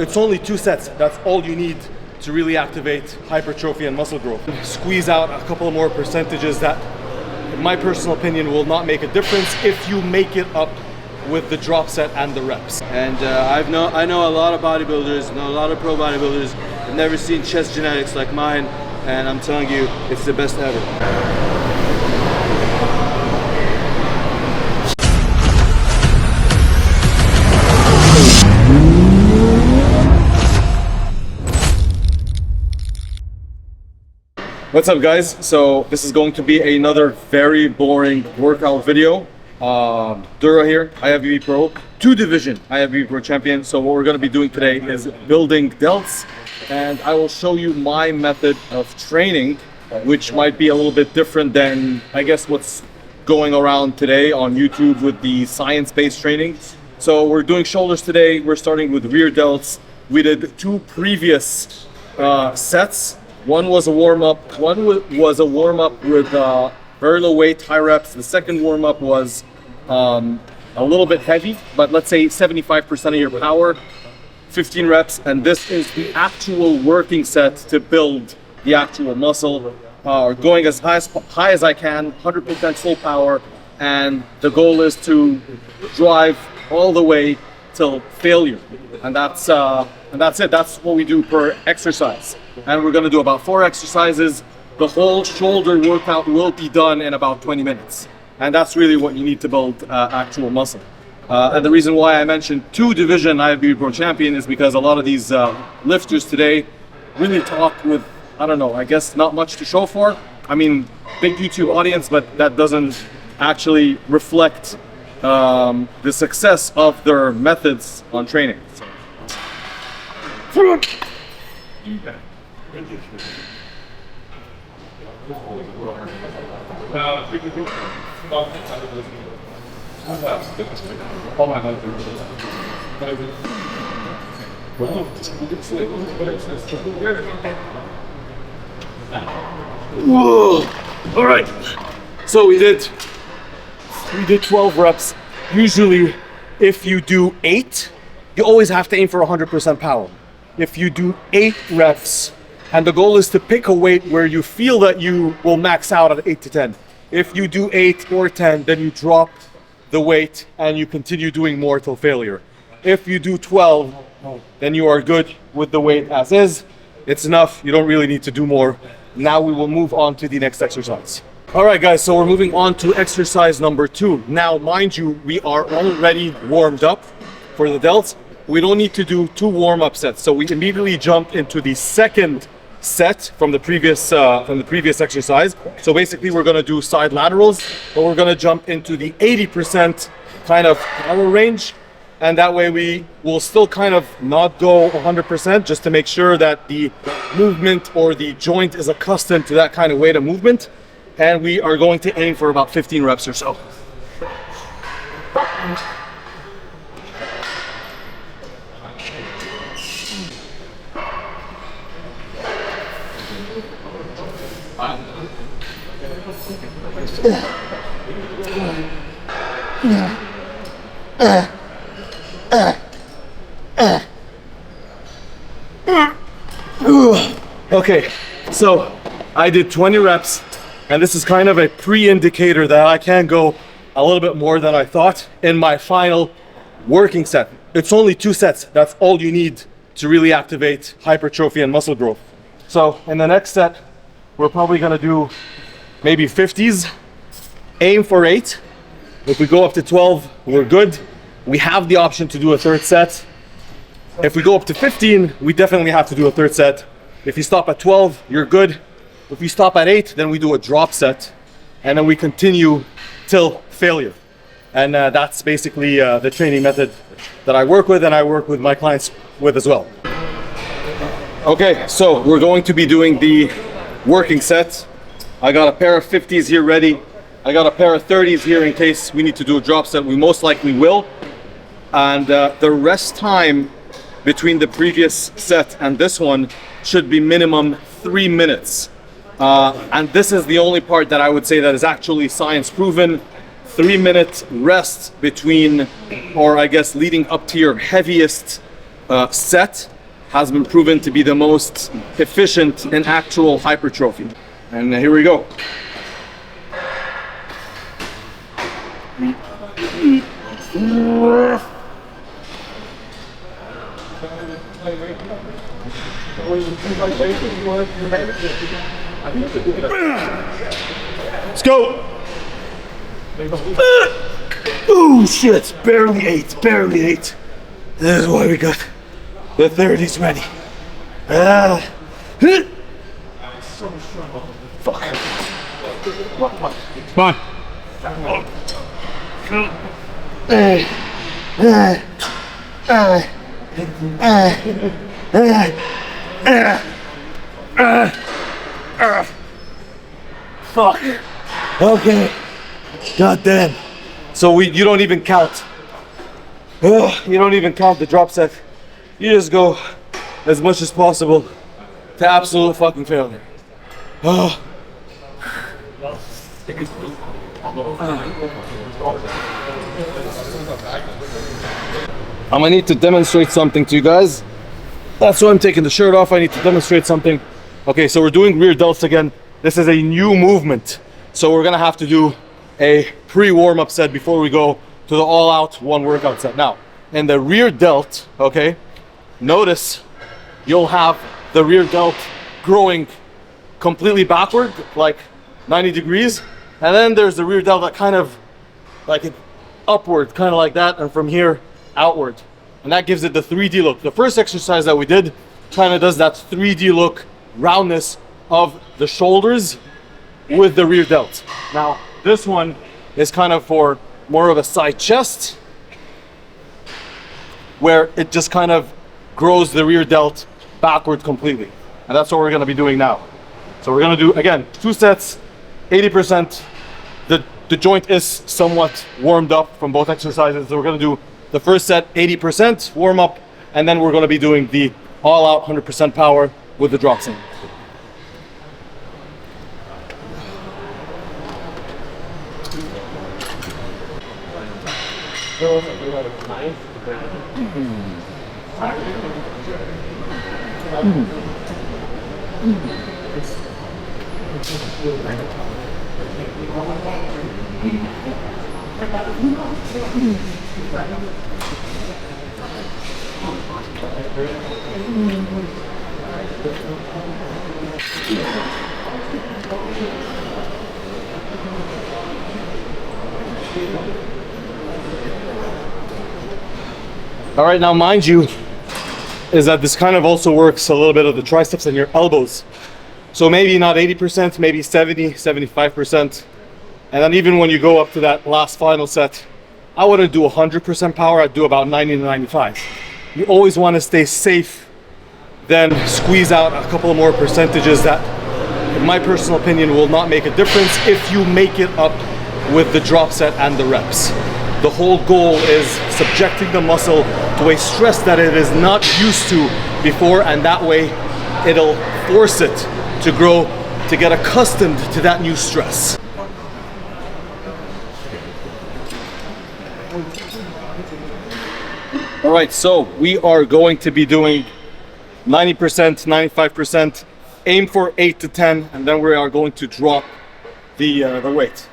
It's only 2 sets. That's all you need to really activate hypertrophy and muscle growth. Squeeze out a couple more percentages that, in my personal opinion, will not make a difference if you make it up with the drop set and the reps. And I know a lot of bodybuilders, know a lot of pro bodybuilders. I've never seen chest genetics like mine, and I'm telling you, it's the best ever. What's up, guys? So this is going to be another very boring workout video. Dura here, HYPERTROPHY Pro, 2 division HYPERTROPHY Pro champion. So what we're going to be doing today is building delts, and I will show you my method of training, which might be a little bit different than, I guess, what's going around today on YouTube with the science-based training. So we're doing shoulders today. We're starting with rear delts. We did 2 previous sets. One was a warm-up. One was a warm-up with very low weight, high reps. The second warm-up was a little bit heavy, but let's say 75% of your power, 15 reps. And this is the actual working set to build the actual muscle, going as high as I can, 100% full power. And the goal is to drive all the way till failure. And that's it. That's what we do per exercise. And we're going to do about 4 exercises. The whole shoulder workout will be done in about 20 minutes. And that's really what you need to build actual muscle. And the reason why I mentioned 2 division HYPERTROPHY Pro champion is because a lot of these lifters today really talk with, I don't know, I guess not much to show for. I mean, big YouTube audience, but that doesn't actually reflect the success of their methods on training. Whoa! All right. So we did 12 reps. Usually, if you do 8, you always have to aim for 100% power. If you do 8 reps, and the goal is to pick a weight where you feel that you will max out at 8 to 10. If you do 8 or 10, then you drop the weight and you continue doing more till failure. If you do 12, then you are good with the weight as is. It's enough. You don't really need to do more. Now we will move on to the next exercise. All right, guys, so we're moving on to exercise number 2. Now, mind you, we are already warmed up for the delts. We don't need to do 2 warm-up sets. So we immediately jump into the second set from the previous exercise. So basically we're going to do side laterals, but we're going to jump into the 80% kind of power range, and that way we will still kind of not go 100% just to make sure that the movement or the joint is accustomed to that kind of weight of movement, and we are going to aim for about 15 reps or so. Okay, so I did 20 reps, and this is kind of a pre-indicator that I can go a little bit more than I thought in my final working set. It's only 2 sets. That's all you need to really activate hypertrophy and muscle growth. So in the next set, we're probably gonna do maybe 50s, aim for 8. If we go up to 12, we're good. We have the option to do a 3rd set. If we go up to 15, we definitely have to do a 3rd set. If you stop at 12, you're good. If you stop at 8, then we do a drop set, and then we continue till failure. And that's basically the training method that I work with, and I work with my clients with as well. Okay, so we're going to be doing the working set. I got a pair of 50s here ready. I got a pair of 30s here in case we need to do a drop set. We most likely will. And the rest time between the previous set and this one should be minimum 3 minutes. And this is the only part that I would say that is actually science proven. 3-minute rest between, or I guess leading up to your heaviest set has been proven to be the most efficient in actual hypertrophy. And here we go. Let's go. Oh shit, barely ate, barely ate. This is why we got the 30s ready. Fuck. Come on. Fuck. Okay. God damn. So you don't even count. You don't even count the drop set. You just go as much as possible to absolute fucking failure. Oh. I'm gonna need to demonstrate something to you guys. That's why I'm taking the shirt off. I need to demonstrate something. Okay, so we're doing rear delts again. This is a new movement. So we're gonna have to do a pre-warm-up set before we go to the all-out one workout set. Now, in the rear delt, okay, notice you'll have the rear delt growing completely backward, like 90 degrees. And then there's the rear delt that kind of like it upward, kind of like that, and from here outward. And that gives it the 3D look. The first exercise that we did kind of does that 3D look, roundness of the shoulders with the rear delt. Now, this one is kind of for more of a side chest, where it just kind of grows the rear delt backward completely. And that's what we're gonna be doing now. So we're gonna do, again, 2 sets, 80%. The joint is somewhat warmed up from both exercises. So we're gonna do the first set, 80% warm up, and then we're gonna be doing the all out 100% power with the drop set. All right, now mind you, is that this kind of also works a little bit of the triceps and your elbows. So maybe not 80%, maybe 70, 75%. And then even when you go up to that last final set, I wouldn't do 100% power, I'd do about 90 to 95. You always want to stay safe, then squeeze out a couple more percentages that, in my personal opinion, will not make a difference if you make it up with the drop set and the reps. The whole goal is subjecting the muscle to a stress that it is not used to before, and that way it'll force it to grow, to get accustomed to that new stress. All right, so we are going to be doing 90%, 95%, aim for 8 to 10, and then we are going to drop the weight.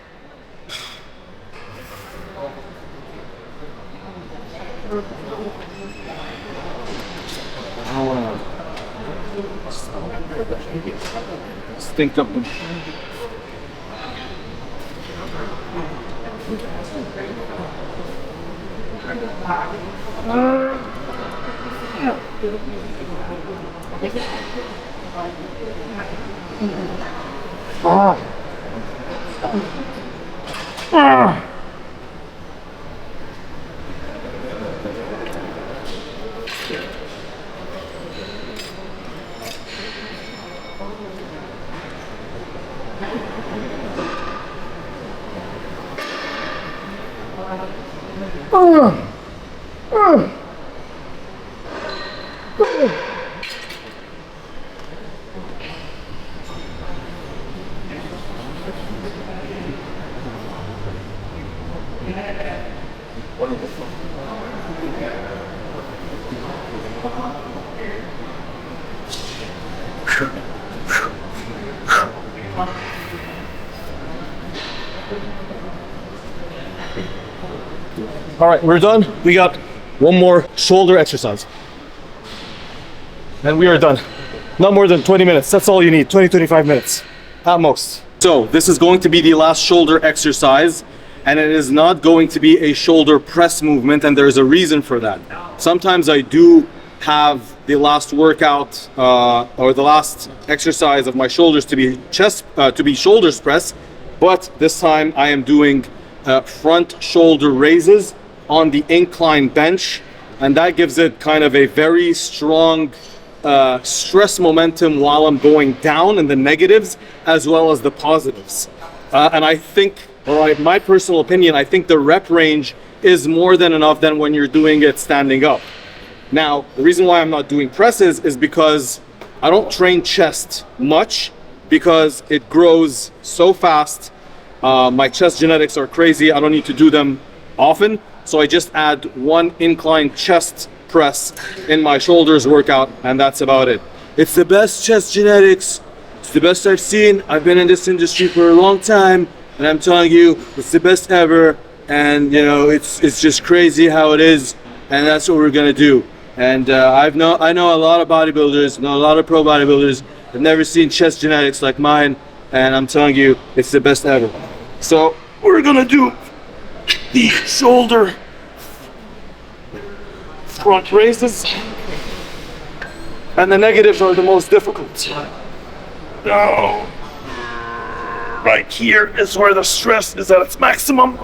I want to stink up them. All right, we're done. We got one more shoulder exercise. And we are done. Not more than 20 minutes. That's all you need, 20-25 minutes at most. So this is going to be the last shoulder exercise, and it is not going to be a shoulder press movement, and there's a reason for that. Sometimes I do have the last workout or the last exercise of my shoulders to be shoulders press, but this time I am doing front shoulder raises on the incline bench, and that gives it kind of a very strong stress momentum while I'm going down in the negatives as well as the positives. And I think, or my personal opinion, I think the rep range is more than enough than when you're doing it standing up. Now, the reason why I'm not doing presses is because I don't train chest much because it grows so fast. My chest genetics are crazy. I don't need to do them often. So I just add one incline chest press in my shoulders workout, and that's about it. It's the best chest genetics. It's the best I've seen. I've been in this industry for a long time, and I'm telling you, it's the best ever. And you know, it's just crazy how it is, and that's what we're gonna do. And I know a lot of bodybuilders, know a lot of pro bodybuilders. I've never seen chest genetics like mine, and I'm telling you, it's the best ever. So we're gonna do the shoulder front raises, and the negatives are the most difficult. Now, right here is where the stress is at its maximum.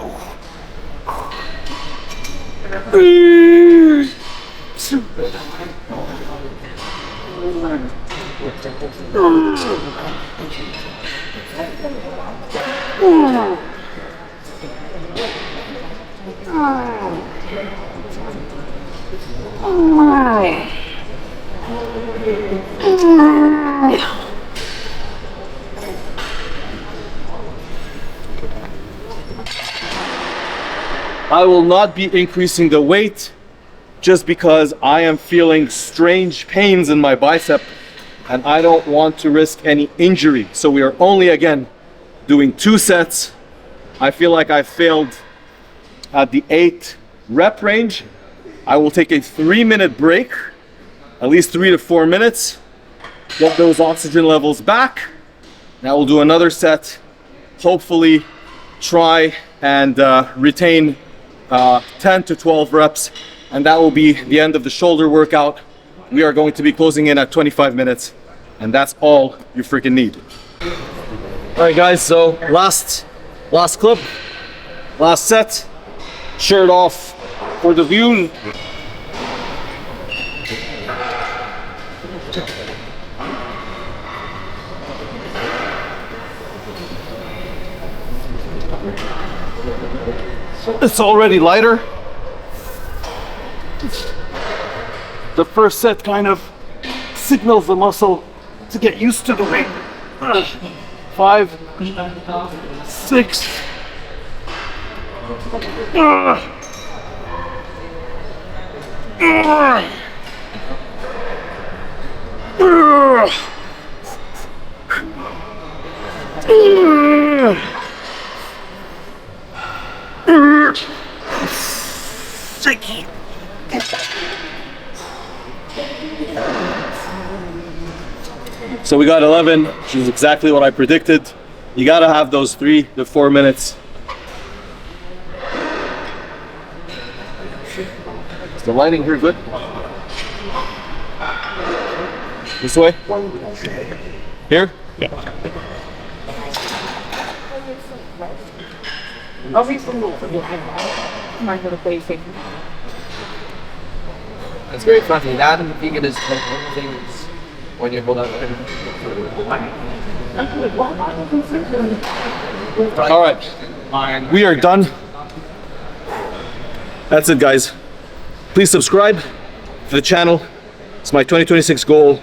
I will not be increasing the weight just because I am feeling strange pains in my bicep and I don't want to risk any injury. So we are only, again, doing 2 sets. I feel like I failed at the 8 rep range. I will take a 3-minute break, at least 3 to 4 minutes, get those oxygen levels back. Now we'll do another set, hopefully try and retain 10 to 12 reps, and that will be the end of the shoulder workout. We are going to be closing in at 25 minutes, and that's all you freaking need. All right, guys, so last clip, last set, shirt off for the view. It's already lighter. The first set kind of signals the muscle to get used to the weight. 5, 6. So we got 11, which is exactly what I predicted. You gotta have those 3 to 4 minutes. Is the lighting here good? This way? Here? Yeah. It's very funny. That and the vegan is like one of the things when you hold out. All right, we are done. That's it, guys. Please subscribe to the channel. It's my 2026 goal.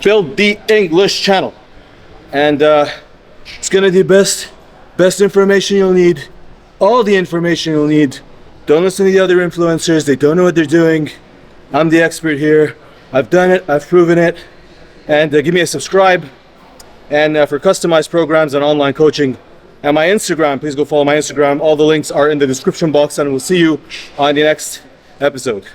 Build the English channel. And it's gonna be best information you'll need. All the information you'll need. Don't listen to the other influencers. They don't know what they're doing. I'm the expert here. I've done it. I've proven it. And give me a subscribe. And for customized programs and online coaching and my Instagram. Please go follow my Instagram. All the links are in the description box, and we'll see you on the next episode.